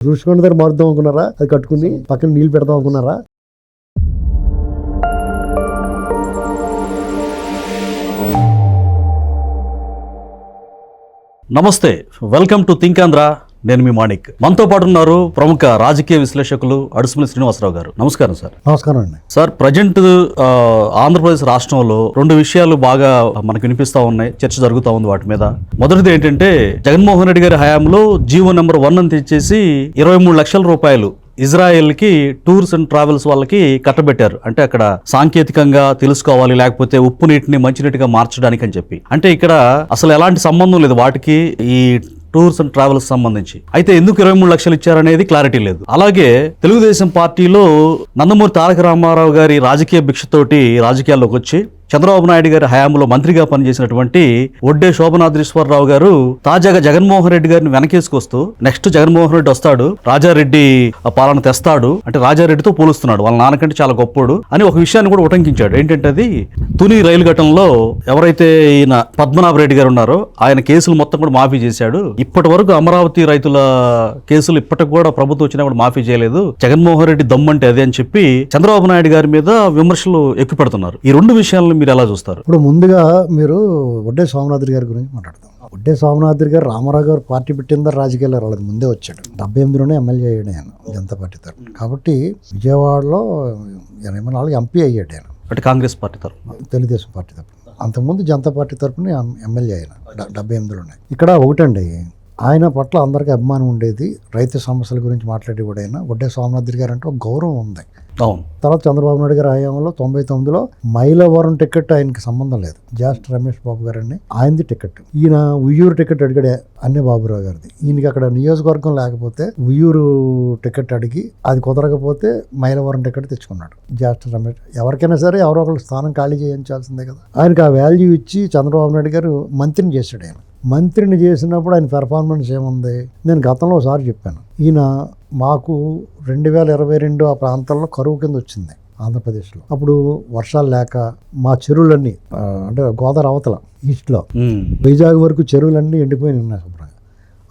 ఋషికొండ దగ్గర మారుద్దాం అనుకున్నారా? అది కట్టుకుని పక్కన నీళ్ళు పెడదాం అనుకున్నారా? నమస్తే, వెల్కమ్ టు థింక్ ఆంధ్ర. నేను మీ మాణిక్. మనతో పాటు ఉన్నారు ప్రముఖ రాజకీయ విశ్లేషకులు అడుసుమల్లి శ్రీనివాసరావు గారు. నమస్కారం సార్. నమస్కారం అండి. సార్, ప్రజెంట్ ఆంధ్రప్రదేశ్ రాష్ట్రంలో రెండు విషయాలు బాగా మనకు వినిపిస్తా ఉన్నాయి, చర్చ జరుగుతూ ఉంది వాటి మీద. మొదటిది ఏంటంటే, జగన్మోహన్ రెడ్డి గారి హయాంలో జీవో నెంబర్ 1 అని తెచ్చేసి 23 లక్షల రూపాయలు ఇజ్రాయెల్కి టూర్స్ అండ్ ట్రావెల్స్ వాళ్ళకి కట్టబెట్టారు. అంటే అక్కడ సాంకేతికంగా తెలుసుకోవాలి, లేకపోతే ఉప్పు నీటిని మంచినీటిగా మార్చడానికి అని చెప్పి. అంటే ఇక్కడ అసలు ఎలాంటి సంబంధం లేదు వాటికి ఈ టూర్స్ అండ్ ట్రావెల్స్ సంబంధించి. అయితే ఎందుకు 23 లక్షలు ఇచ్చారనేది క్లారిటీ లేదు. అలాగే తెలుగుదేశం పార్టీలో నందమూరి తారక రామారావు గారి రాజకీయ భిక్షతోటి రాజకీయాల్లోకి వచ్చి చంద్రబాబు నాయుడు గారి హయాంలో మంత్రిగా పనిచేసినటువంటి ఒడ్డే శోభనాద్రీశ్వరరావు గారు తాజాగా జగన్మోహన్ రెడ్డి గారిని వెనకేసుకొస్తూ నెక్స్ట్ జగన్మోహన్ రెడ్డి వస్తాడు, రాజారెడ్డి పాలన తెస్తాడు అంటే రాజారెడ్డితో పోలుస్తున్నాడు, వాళ్ళ నాన్నకంటే చాలా గొప్పోడు అని ఒక విషయాన్ని కూడా ఉటంకించాడు. ఏంటంటే అది తుని రైలు ఘటనలో ఎవరైతే ఈయన పద్మనాభరెడ్డి గారు ఉన్నారో ఆయన కేసులు మొత్తం కూడా మాఫీ చేశాడు. ఇప్పటి వరకు అమరావతి రైతుల కేసులు ఇప్పటికి కూడా ప్రభుత్వం వచ్చినా కూడా మాఫీ చేయలేదు, జగన్మోహన్ రెడ్డి దమ్మంటే అదే అని చెప్పి చంద్రబాబు నాయుడు గారి మీద విమర్శలు ఎక్కుపెడుతున్నారు. ఈ రెండు విషయాలను మీరు ఎలా చూస్తారు? ఇప్పుడు ముందుగా మీరు ఒడ్డే సోమనాథుడి గారి గురించి మాట్లాడదాం. ఒడ్డే సోమనాథుడి గారు రామారావు గారు పార్టీ పెట్టిందా రాజకీయాల్లో రాలేదు, ముందే వచ్చాడు. 78లోనే ఎమ్మెల్యే అయ్యాడు ఆయన జనతా పార్టీ తరఫున. కాబట్టి విజయవాడలో 84 ఎంపీ అయ్యాడు ఆయన, అంటే కాంగ్రెస్ పార్టీ తరఫున, తెలుగుదేశం పార్టీ తరఫున. అంతకుముందు జనతా పార్టీ తరఫున ఎమ్మెల్యే అయిన 78లోనే. ఇక్కడ ఒకటండి, ఆయన పట్ల అందరికీ అభిమానం ఉండేది, రైతు సమస్యల గురించి మాట్లాడి కూడా ఆయన ఒడ్డే సోమనాథుడి గారు అంటే ఒక గౌరవం ఉంది. అవును. తర్వాత చంద్రబాబు నాయుడు గారి హయాంలో 99లో మైలవరం టికెట్ ఆయనకి సంబంధం లేదు, జాస్ట్ రమేష్ బాబు గారండి ఆయనది టికెట్. ఈయన ఉయ్యూరు టికెట్ అడిగాడే అన్నే బాబురావు గారిది. ఈయనకి అక్కడ నియోజకవర్గం లేకపోతే ఉయ్యూరు టికెట్ అడిగి అది కుదరకపోతే మైలవరం టికెట్ తెచ్చుకున్నాడు జాస్ట్ రమేష్. ఎవరికైనా సరే ఎవరో ఒకరు స్థానం ఖాళీ చేయించాల్సిందే కదా. ఆయనకి ఆ వాల్యూ ఇచ్చి చంద్రబాబు నాయుడు గారు మంత్రిని చేశాడు. ఆయన మంత్రిని చేసినప్పుడు ఆయన పెర్ఫార్మెన్స్ ఏముంది, నేను గతంలో ఒకసారి చెప్పాను. ఈయన మాకు 2022 ఆ ప్రాంతంలో కరువు కింద వచ్చింది ఆంధ్రప్రదేశ్లో. అప్పుడు వర్షాలు లేక మా చెరువులన్నీ అంటే గోదావరి అవతల ఈస్ట్లో వైజాగ్ వరకు చెరువులన్నీ ఎండిపోయి ఉన్నాయి శుభ్రంగా.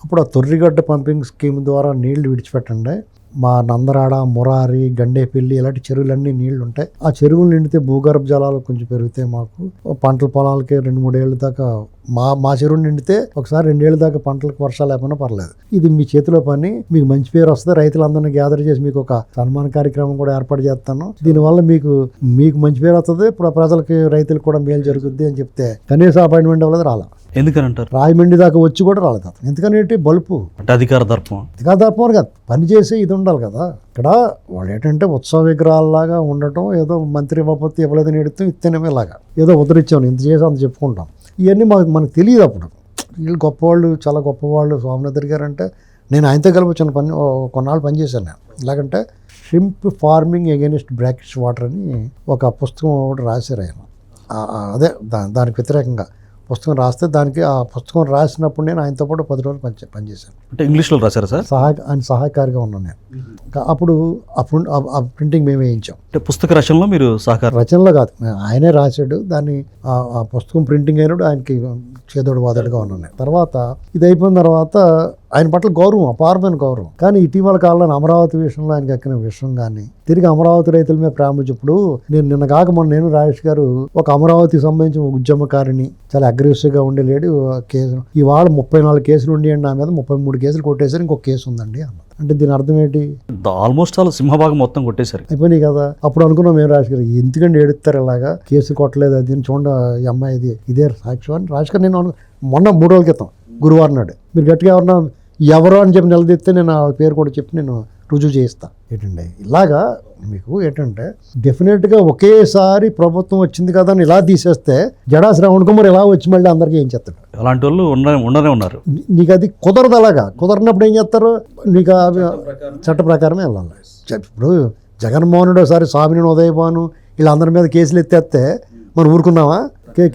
అప్పుడు ఆ తొర్రిగడ్డ పంపింగ్ స్కీమ్ ద్వారా నీళ్లు విడిచిపెట్టండి, మా నందరాడ, మురారి, గండేపల్లి ఇలాంటి చెరువులన్నీ నీళ్లు ఉంటాయి. ఆ చెరువులు నిండితే భూగర్భ జలాలు కొంచెం పెరిగితే మాకు పంటల పొలాలకి 2-3 ఏళ్ళ దాకా మా చెరువు నిండితే ఒకసారి 2 ఏళ్ళ దాకా పంటలకు వర్షాలు లేకపోయినా పర్లేదు. ఇది మీ చేతిలో పని, మీకు మంచి పేరు వస్తుంది, రైతులందరినీ గ్యాదర్ చేసి మీకు ఒక సన్మాన కార్యక్రమం కూడా ఏర్పాటు చేస్తాను, దీనివల్ల మీకు మంచి పేరు వస్తుంది, ఇప్పుడు ప్రజలకి రైతులకు కూడా మేలు జరుగుద్ది అని చెప్తే కనీసం అపాయింట్మెంట్ అవ్వలేదు, రాలా. ఎందుకని అంటారు? రాయమండ్రి దాకా వచ్చి కూడా రాలేదు అతను. ఎందుకని బలుపు అంటే అధికార దర్పం కాదు, పని చేసే ఇది ఉండాలి కదా. ఇక్కడ వాళ్ళు ఏంటంటే ఉత్సవ విగ్రహాలలాగా ఉండటం, ఏదో మంత్రి ఇవ్వకపోతే ఇవ్వలేదని ఎడుతాం, ఇత్తేనేమేలాగా ఏదో ఉద్ధరించాను, ఇంత చేసి అంత చెప్పుకుంటాం. ఇవన్నీ మనకు తెలియదు. అప్పుడు వీళ్ళు గొప్పవాళ్ళు, చాలా గొప్పవాళ్ళు. స్వామినాథన్ గారు అంటే నేను ఆయనతో కలిపి వచ్చిన కొన్నాళ్ళు పనిచేశాను నేను. ఎలాగంటే shrimp farming against brackish water అని ఒక పుస్తకం ఒకటి రాశారు ఆయన. అదే దానికి వ్యతిరేకంగా పుస్తకం రాస్తే దానికి ఆ పుస్తకం రాసినప్పుడు నేను ఆయనతో పాటు 10 రోజులు పనిచేశాను. అంటే ఇంగ్లీష్లో రాశారా సార్? ఆయన సహాయకారిగా ఉన్నాను నేను. అప్పుడు ఆ ప్రింటింగ్ మేమే వేయించాం. అంటే పుస్తక రచనలో మీరు సహకారం? రచనలో కాదు, ఆయనే రాశాడు దాన్ని. ఆ పుస్తకం ప్రింటింగ్ అయినప్పుడు ఆయనకి చేదోడు వాదోడుగా ఉన్నాను. తర్వాత ఇది అయిపోయిన తర్వాత ఆయన పట్ల గౌరవం, అపారమైన గౌరవం. కానీ ఇటీవల కాలంలో అమరావతి విషయంలో ఆయనకి ఎక్కిన విషయం కానీ, తిరిగి అమరావతి రైతుల మీద ప్రేమ చెప్పుడు నిన్న కాక నేను రాజేష్ గారు ఒక అమరావతికి సంబంధించిన ఉద్యమకారిని, చాలా అగ్రెసివ్గా ఉండే లేడు కేసు, ఇవాళ 34 కేసులు ఉండి నా మీద 33 కేసులు కొట్టేసారు, ఇంకొక కేసు ఉందండి అన్నది. అంటే దీని అర్థం ఏంటి? ఆల్మోస్ట్ చాలా సింహభాగం మొత్తం కొట్టేశారు, అయిపోయినాయి కదా. అప్పుడు అనుకున్నాం మేము రాజేష్ గారు ఎందుకంటే ఏడుస్తారు ఇలాగా, కేసు కొట్టలేదు అది చూడండి ఈ అమ్మాయి ఇదే సాక్ష్యం అని. రాజేష్ గారు నేను మొన్న 3 రోజుల క్రితం గురువారం నాడు మీరు గట్టిగా ఎవరో అని చెప్పి నిలదీస్తే నేను ఆ పేరు కూడా చెప్పి నేను రుజువు చేయిస్తా. ఏంటండి ఇలాగా మీకు ఏంటంటే డెఫినెట్గా ఒకేసారి ప్రభుత్వం వచ్చింది కదా అని ఇలా తీసేస్తే జడా శ్రావణ్ కుమార్ ఇలా వచ్చి మళ్ళీ అందరికీ ఏం చేస్తాడు? అలాంటి వాళ్ళు ఉండనే ఉన్నారు. నీకు అది కుదరదు. అలాగా కుదరనప్పుడు ఏం చేస్తారు? నీకు చట్ట ప్రకారమే వెళ్ళాలి. ఇప్పుడు జగన్మోహన్ రెడ్డి ఒకసారి స్వామిని ఉదయభాను వీళ్ళందరి మీద కేసులు ఎత్తేస్తే మనం ఊరుకున్నావా?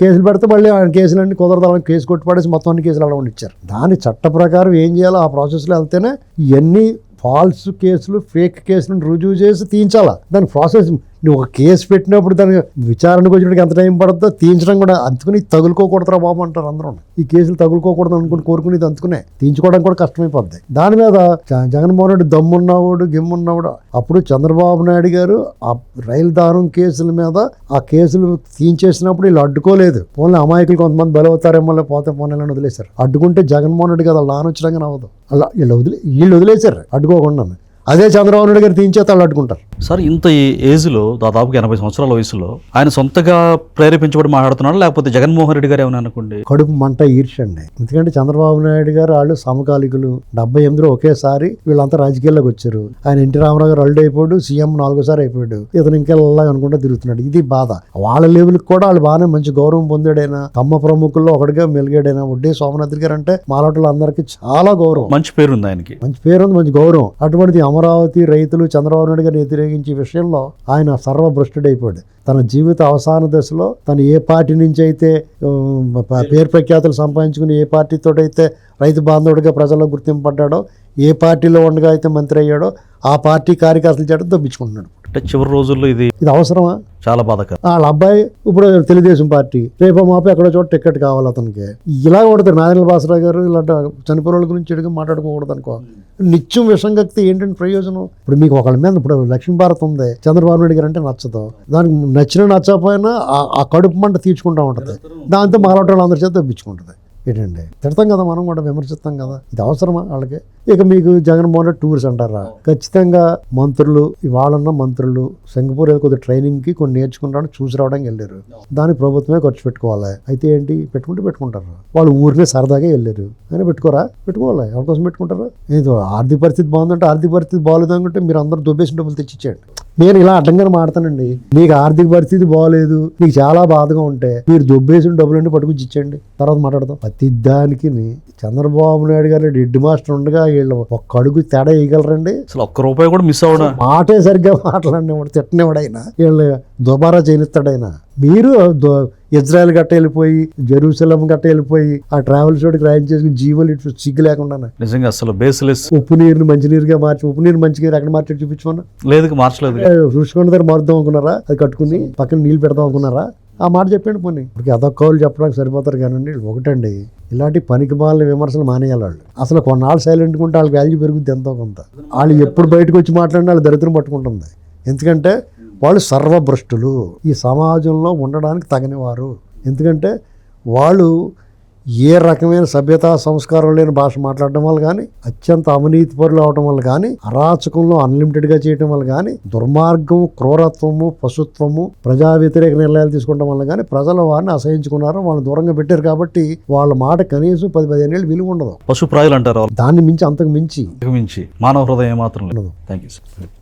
కేసులు పెడితే మళ్ళీ ఆయన కేసులన్నీ కుదరదాలని కేసు కొట్టిపడేసి మొత్తం అన్ని కేసులు అలా ఇచ్చారు. దాని చట్ట ప్రకారం ఏం చేయాలో ఆ ప్రాసెస్లో వెళ్తేనే ఇవన్నీ ఫాల్స్ కేసులు, ఫేక్ కేసులను రుజువు చేసి తీయించాలా. దాని ప్రాసెస్ నువ్వు ఒక కేసు పెట్టినప్పుడు దానికి విచారణకు వచ్చేటికి ఎంత టైం పడుతుందో తీయించడం కూడా అందుకుని తగులుకోకూడదురా బాబు అంటారు అందరూ. ఈ కేసులు తగులుకోకూడదు అనుకుని కోరుకునేది అందుకునే తీయించుకోవడం కూడా కష్టమైపోద్ది. దాని మీద జగన్మోహన్ రెడ్డి దమ్మున్నవాడు గిమ్మున్నవాడు. అప్పుడు చంద్రబాబు నాయుడు గారు ఆ రైలు దారుణం కేసుల మీద ఆ కేసులు తీయించేసినప్పుడు వీళ్ళు అడ్డుకోలేదు. పోనీ అమాయకులు కొంతమంది బలవుతారేమో పోతే పోనీ వదిలేశారు. అడ్డుకుంటే జగన్మోహన్ రెడ్డి కదా అలా ఆలోచనగా అవ్వదు. అలా వీళ్ళు వదిలేశారు అడ్డుకోకుండా. అదే చంద్రబాబు నాయుడు గారు తీయించేత వాళ్ళు అడ్డుకుంటారు. సార్ ఇంత ఈ ఏజ్లో దాదాపుగా 80 సంవత్సరాల వయసులో ఆయన సొంతగా ప్రేరేపించబడి మాట్లాడుతున్నాడు, లేకపోతే జగన్మోహన్ రెడ్డి గారు ఏమైనా అనుకోండి కడుపు మంట ఈర్షండి. ఎందుకంటే చంద్రబాబు నాయుడు గారు వాళ్ళు సమకాలికులు. 78లో ఒకేసారి వీళ్ళంతా రాజకీయాల్లోకి వచ్చారు. ఆయన ఎన్టీ రామారావు గారు అల్లుడు అయిపోయాడు, సీఎం 4సారి అయిపోయాడు. ఇతను ఇంకా అనుకుంటా తిరుగుతున్నాడు. ఇది బాధ. వాళ్ళ లెవెల్కి కూడా వాళ్ళు బాగానే మంచి గౌరవం పొందాడైనా, తమ్మ ప్రముఖుల్లో ఒకటిగా మెలిగాడైనా. వడ్డే సోమనాథ్ గారు అంటే మాలాటలు అందరికీ చాలా గౌరవం, మంచి పేరుంది ఆయనకి, మంచి పేరుంది, మంచి గౌరవం. అటువంటిది అమరావతి రైతులు చంద్రబాబు నాయుడు గారిని వ్యతిరేకించే విషయంలో ఆయన సర్వభ్రష్టుడైపోయాడు. తన జీవిత అవసాన దశలో తను ఏ పార్టీ నుంచి అయితే పేరు ప్రఖ్యాతులు సంపాదించుకుని ఏ పార్టీతో అయితే రైతు బాంధవుడిగా ప్రజల్లో గుర్తింపడ్డాడో, ఏ పార్టీలో ఉండగా అయితే మంత్రి అయ్యాడో ఆ పార్టీ కార్యకర్తలు చేయడం దొబ్బించుకుంటున్నాడు. అంటే చివరి రోజుల్లో ఇది అవసరమా? చాలా బాధకరం. వాళ్ళ అబ్బాయి ఇప్పుడు తెలుగుదేశం పార్టీ, రేపు మాపి ఎక్కడో చోట టికెట్ కావాలి అతనికి. ఇలా కొడతారు నారాయణ భాస్కర్ గారు. ఇలాంటి చనిపోయిన వాళ్ళ గురించి ఎడుగు మాట్లాడుకోకూడదు అనుకో. నిత్యం విషం కక్కితే ఏంటంటే ప్రయోజనం? ఇప్పుడు మీకు ఒకళ్ళ మీద ఇప్పుడు లక్ష్మీ భారత్ ఉంది, చంద్రబాబు నాయుడు గారు అంటే నచ్చదు. దానికి నచ్చకపోయినా ఆ కడుపు మంట తీర్చుకుంటా ఉంటుంది. దాంతో మాలాట వాళ్ళు అందరి చేత తప్పించుకుంటుంది. ఏంటండి తిడతాం కదా, మనం కూడా విమర్శిస్తాం కదా. ఇది అవసరమా వాళ్ళకి? ఇక మీకు జగన్మోహన్ రెడ్డి టూర్స్ అంటారా? ఖచ్చితంగా మంత్రులు, ఇవాళన్న మంత్రులు సింగపూర్ కొద్దిగా ట్రైనింగ్కి కొన్ని నేర్చుకుంటాను చూసి రావడానికి వెళ్ళారు. దానికి ప్రభుత్వమే ఖర్చు పెట్టుకోవాలి. అయితే ఏంటి పెట్టుకుంటారు. వాళ్ళు ఊరినే సరదాగా వెళ్ళారు. అయినా పెట్టుకోవాలి. ఎవరికోసం పెట్టుకుంటారు? ఏదో ఆర్థిక పరిస్థితి బాగుందంటే, ఆర్థిక పరిస్థితి బాగోలేదు అనుకుంటే మీరు అందరూ దొబ్బేసిన డబ్బులు తెచ్చిచ్చేయండి. నేను ఇలా అడ్డంగానే మాడతానండి. నీకు ఆర్థిక పరిస్థితి బాగోలేదు, నీకు చాలా బాధగా ఉంటే మీరు దొబ్బేసిన డబ్బులన్నీ పట్టుకుని ఇచ్చేయండి, తర్వాత మాట్లాడదాం. ప్రతి దానికి చంద్రబాబు నాయుడు గారు హెడ్ మాస్టర్ ఉండగా వీళ్ళు ఒక్క అడుగు తేడా వేయగలరండి? అసలు ₹1 కూడా మిస్ అవ్వడం, మాటే సరిగ్గా మాట్లాడినవాడు, తిట్టనివాడైనా వీళ్ళు దుబారా చేయనిస్తాడైనా. మీరు ఇజ్రాయెల్ గట్ట వెళ్ళిపోయి, జెరూసలం గట్ట వెళ్ళిపోయి ఆ ట్రావెల్స్ తోటి రాయం చేసుకుని జీవోలు ఇటు సిగ్గు లేకుండా నిజంగా అసలు బేస్లెస్. ఉప్పు నీరుని మంచినీరుగా మార్చి, ఉప్పు నీరు మంచిగా ఎక్కడ మార్చి చూపించుకున్నా లేదు, మార్చలేదు. చూసుకున్న దగ్గర మారుద్దాం అనుకున్నారా? అది కట్టుకుని పక్కన నీళ్ళు పెడదాం అనుకున్నారా? ఆ మాట చెప్పండి. పోనీ ఇప్పుడు అదొక్కలు చెప్పడానికి సరిపోతారు కానండి. ఒకటండి, ఇలాంటి పనికి మాలిన విమర్శలు మానేయాలి వాళ్ళు. అసలు కొన్నాళ్ళు సైలెంట్గా ఉంటే వాళ్ళకి వాల్యూ పెరుగుద్ది ఎంతో కొంత. వాళ్ళు ఎప్పుడు బయటకు వచ్చి మాట్లాడినా వాళ్ళు దరిద్రం పట్టుకుంటుంది. ఎందుకంటే వాళ్ళు సర్వభ్రష్టులు, ఈ సమాజంలో ఉండడానికి తగనివారు. ఎందుకంటే వాళ్ళు ఏ రకమైన సభ్యతా సంస్కారం లేని భాష మాట్లాడడం వల్ల కానీ, అత్యంత అవినీతి పరులు అవడం వల్ల కానీ, అరాచకంలో అన్లిమిటెడ్గా చేయడం వల్ల కానీ, దుర్మార్గం, క్రూరత్వము, పశుత్వము, ప్రజా వ్యతిరేక నిర్ణయాలు తీసుకోవడం వల్ల కానీ ప్రజలు వారిని అసహించుకున్నారు, వాళ్ళని దూరంగా పెట్టారు. కాబట్టి వాళ్ళ మాట కనీసం 10-15 ఏళ్ళు విలువ ఉండదు. పశుప్రాయులు అంటారు. దాన్ని మించి అంతకు మించి మానవ హృదయం మాత్రం లేదు. Thank you sir.